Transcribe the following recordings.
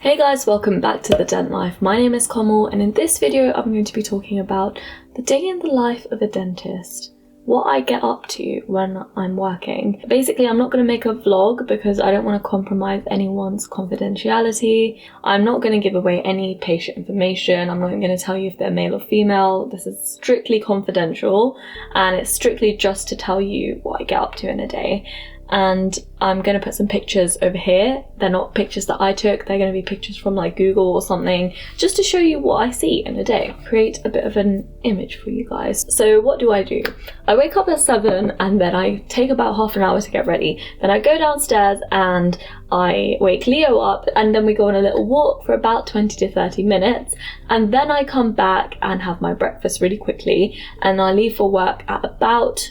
Hey guys, welcome back to The Dent Life. My name is Komal, and in this video I'm going to be talking about the day in the life of a dentist. What I get up to when I'm working. Basically, I'm not going to make a vlog because I don't want to compromise anyone's confidentiality. I'm not going to give away any patient information. I'm not going to tell you if they're male or female. This is strictly confidential, and it's strictly just to tell you what I get up to in a day. And I'm going to put some pictures over here. They're not pictures that I took, they're going to be pictures from like Google or something, just to show you what I see in a day. Create a bit of an image for you guys. So what do? I wake up at 7 and then I take about half an hour to get ready. Then I go downstairs and I wake Leo up, and then we go on a little walk for about 20 to 30 minutes. And then I come back and have my breakfast really quickly, and I leave for work at about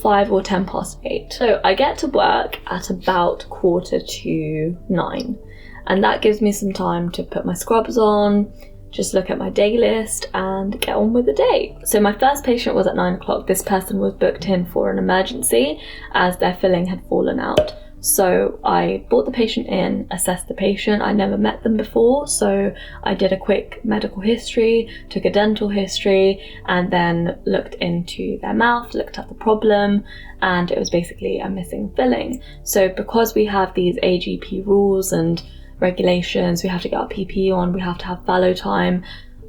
5 or 10 past 8. So I get to work at about 8:45, and that gives me some time to put my scrubs on, just look at my day list and get on with the day. So my first patient was at 9 o'clock. This person was booked in for an emergency as their filling had fallen out. So I brought the patient in, assessed the patient. I never met them before, so I did a quick medical history, took a dental history, and then looked into their mouth, looked at the problem, and it was basically a missing filling. So because we have these AGP rules and regulations, we have to get our PPE on, we have to have fallow time,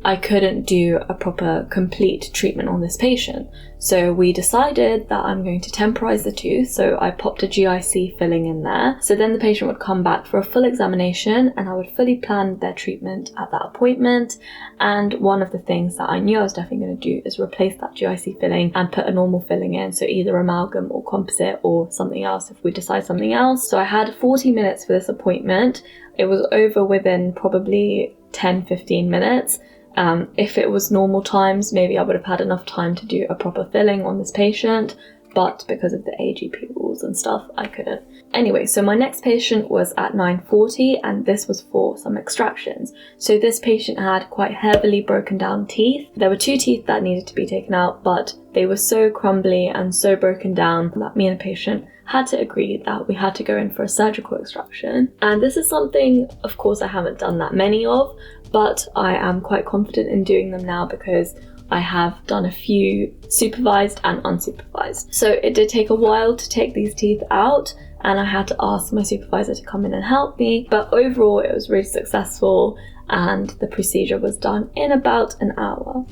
I couldn't do a proper complete treatment on this patient. So we decided that I'm going to temporize the tooth, so I popped a GIC filling in there. So then the patient would come back for a full examination and I would fully plan their treatment at that appointment. And one of the things that I knew I was definitely going to do is replace that GIC filling and put a normal filling in, so either amalgam or composite or something else if we decide something else. So I had 40 minutes for this appointment. It was over within probably 10-15 minutes. If it was normal times, maybe I would have had enough time to do a proper filling on this patient, but because of the AGP rules and stuff, I couldn't. Anyway, so my next patient was at 9:40, and this was for some extractions. So this patient had quite heavily broken down teeth. There were 2 teeth that needed to be taken out, but they were so crumbly and so broken down that me and the patient had to agree that we had to go in for a surgical extraction. And this is something, of course, I haven't done that many of, but I am quite confident in doing them now because I have done a few supervised and unsupervised. So it did take a while to take these teeth out, and I had to ask my supervisor to come in and help me, but overall it was really successful and the procedure was done in about an hour.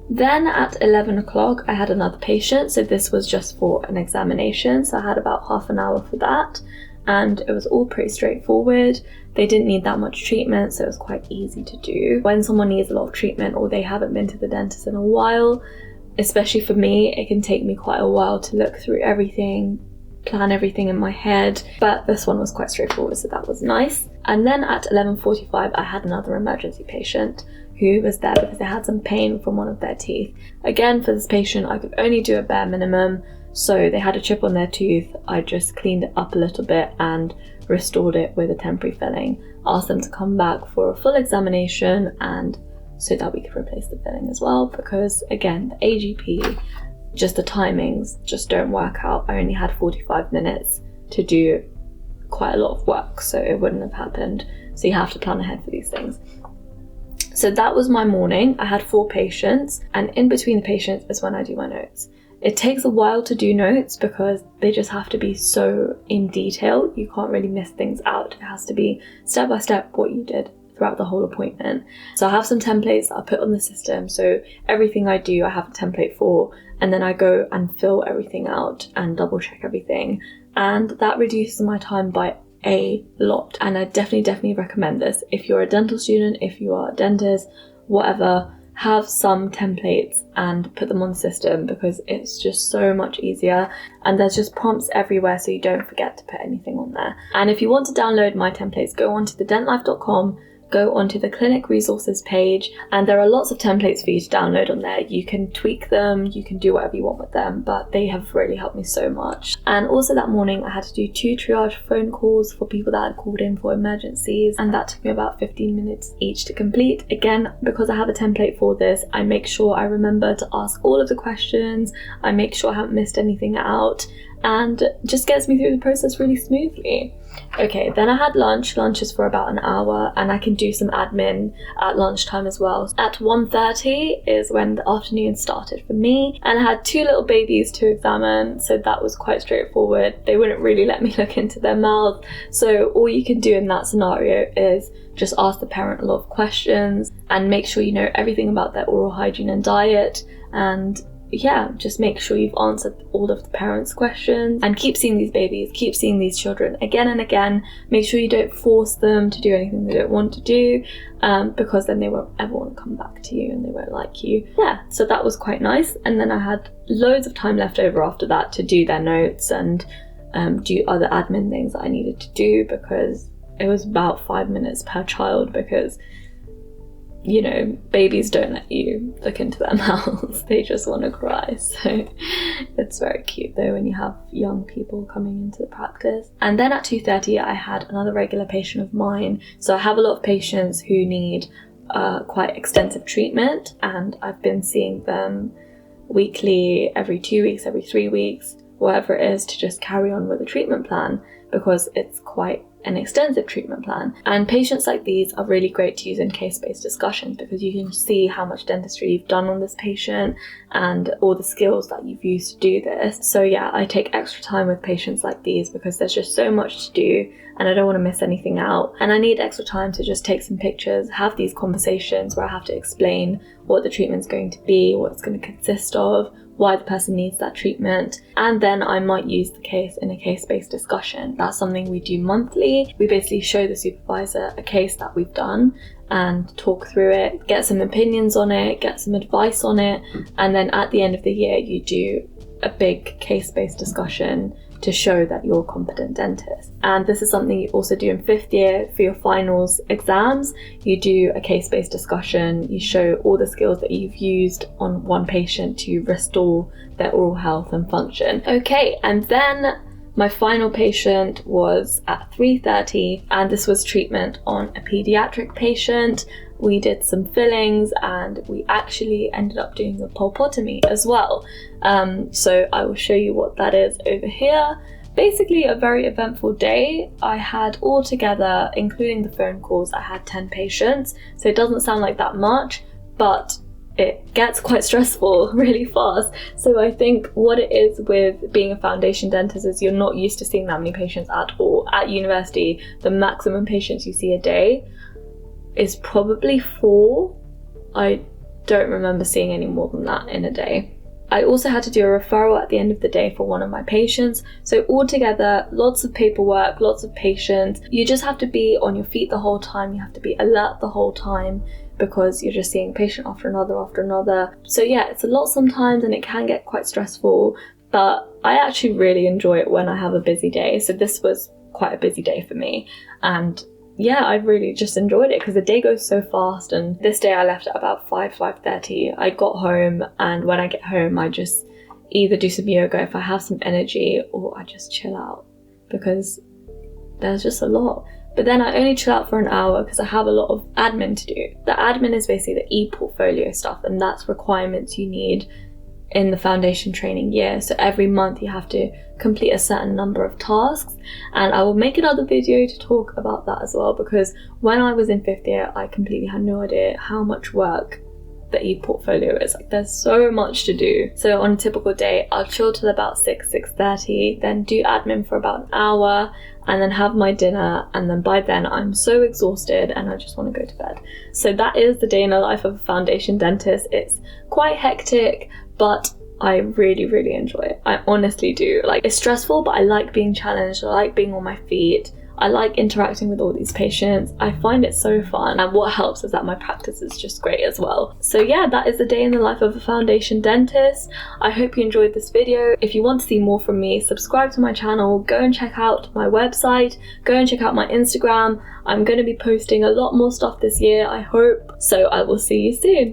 Then at 11 o'clock I had another patient, so this was just for an examination, so I had about half an hour for that, and it was all pretty straightforward. They didn't need that much treatment, so it was quite easy to do. When someone needs a lot of treatment or they haven't been to the dentist in a while, especially for me, it can take me quite a while to look through everything, plan everything in my head, but this one was quite straightforward, so that was nice. And then at 11:45 I had another emergency patient who was there because they had some pain from one of their teeth. Again, for this patient I could only do a bare minimum, so they had a chip on their tooth. I just cleaned it up a little bit and restored it with a temporary filling. Asked them to come back for a full examination, and so that we could replace the filling as well, because again, the AGP, just the timings just don't work out. I only had 45 minutes to do quite a lot of work, so it wouldn't have happened. So you have to plan ahead for these things. So that was my morning. I had 4 patients, and in between the patients is when I do my notes. It takes a while to do notes because they just have to be so in detail. You can't really miss things out. It has to be step by step what you did throughout the whole appointment. So I have some templates that I put on the system, so everything I do I have a template for, and then I go and fill everything out and double check everything, and that reduces my time by a lot. And I definitely recommend this. If you're a dental student, if you are a dentist, whatever, have some templates and put them on the system because it's just so much easier, and there's just prompts everywhere so you don't forget to put anything on there. And if you want to download my templates, go onto thedentlife.com, go onto the clinic resources page, and there are lots of templates for you to download on there. You can tweak them, you can do whatever you want with them, but they have really helped me so much. And also that morning I had to do 2 triage phone calls for people that had called in for emergencies, and that took me about 15 minutes each to complete. Again, because I have a template for this, I make sure I remember to ask all of the questions, I make sure I haven't missed anything out, and just gets me through the process really smoothly. Okay, then I had lunch. Lunch is for about an hour, and I can do some admin at lunchtime as well. At 1:30 is when the afternoon started for me, and I had 2 little babies to examine, so that was quite straightforward. They wouldn't really let me look into their mouth, so all you can do in that scenario is just ask the parent a lot of questions and make sure you know everything about their oral hygiene and diet, and yeah, just make sure you've answered all of the parents' questions, and keep seeing these babies, keep seeing these children again and again. Make sure you don't force them to do anything they don't want to do, because then they won't ever want to come back to you and they won't like you. Yeah, so that was quite nice. And then I had loads of time left over after that to do their notes and do other admin things that I needed to do, because it was about 5 minutes per child, because you know, babies don't let you look into their mouths, they just want to cry. So it's very cute though when you have young people coming into the practice. And then at 2:30 I had another regular patient of mine. So I have a lot of patients who need quite extensive treatment, and I've been seeing them weekly, every 2 weeks, every 3 weeks, whatever it is, to just carry on with the treatment plan, because it's quite an extensive treatment plan. And patients like these are really great to use in case-based discussions, because you can see how much dentistry you've done on this patient and all the skills that you've used to do this. So yeah, I take extra time with patients like these because there's just so much to do and I don't want to miss anything out. And I need extra time to just take some pictures, have these conversations where I have to explain what the treatment's going to be, what it's going to consist of, why the person needs that treatment, and then I might use the case in a case-based discussion. That's something we do monthly. We basically show the supervisor a case that we've done and talk through it, get some opinions on it, get some advice on it, and then at the end of the year you do a big case-based discussion to show that you're a competent dentist. And this is something you also do in 5th year for your finals exams. You do a case-based discussion, you show all the skills that you've used on one patient to restore their oral health and function. Okay, and then my final patient was at 3:30, and this was treatment on a pediatric patient. We did some fillings and we actually ended up doing a pulpotomy as well. So I will show you what that is over here. Basically a very eventful day. I had all together, including the phone calls, I had 10 patients. So it doesn't sound like that much, but it gets quite stressful really fast. So I think what it is with being a foundation dentist is you're not used to seeing that many patients at all. At university, the maximum patients you see a day is probably 4. I don't remember seeing any more than that in a day. I also had to do a referral at the end of the day for one of my patients. So altogether, lots of paperwork, lots of patients. You just have to be on your feet the whole time. You have to be alert the whole time because you're just seeing patient after another. So yeah, it's a lot sometimes and it can get quite stressful, but I actually really enjoy it when I have a busy day. So this was quite a busy day for me. And yeah, I really just enjoyed it because the day goes so fast. And this day I left at about 5:30. I got home, and when I get home I just either do some yoga if I have some energy, or I just chill out because there's just a lot. But then I only chill out for an hour because I have a lot of admin to do. The admin is basically the e-portfolio stuff, and that's requirements you need in the foundation training year. So every month you have to complete a certain number of tasks, and I will make another video to talk about that as well, because when I was in 5th year I completely had no idea how much work the e-portfolio is. Like, there's so much to do. So on a typical day I'll chill till about 6:30, then do admin for about an hour, and then have my dinner, and then by then I'm so exhausted and I just want to go to bed. So that is the day in the life of a foundation dentist. It's quite hectic, but I really enjoy it. I honestly do. Like, it's stressful, but I like being challenged. I like being on my feet. I like interacting with all these patients. I find it so fun, and what helps is that my practice is just great as well. So yeah, that is the day in the life of a foundation dentist. I hope you enjoyed this video. If you want to see more from me, subscribe to my channel, go and check out my website, go and check out my Instagram. I'm going to be posting a lot more stuff this year, I hope. So I will see you soon.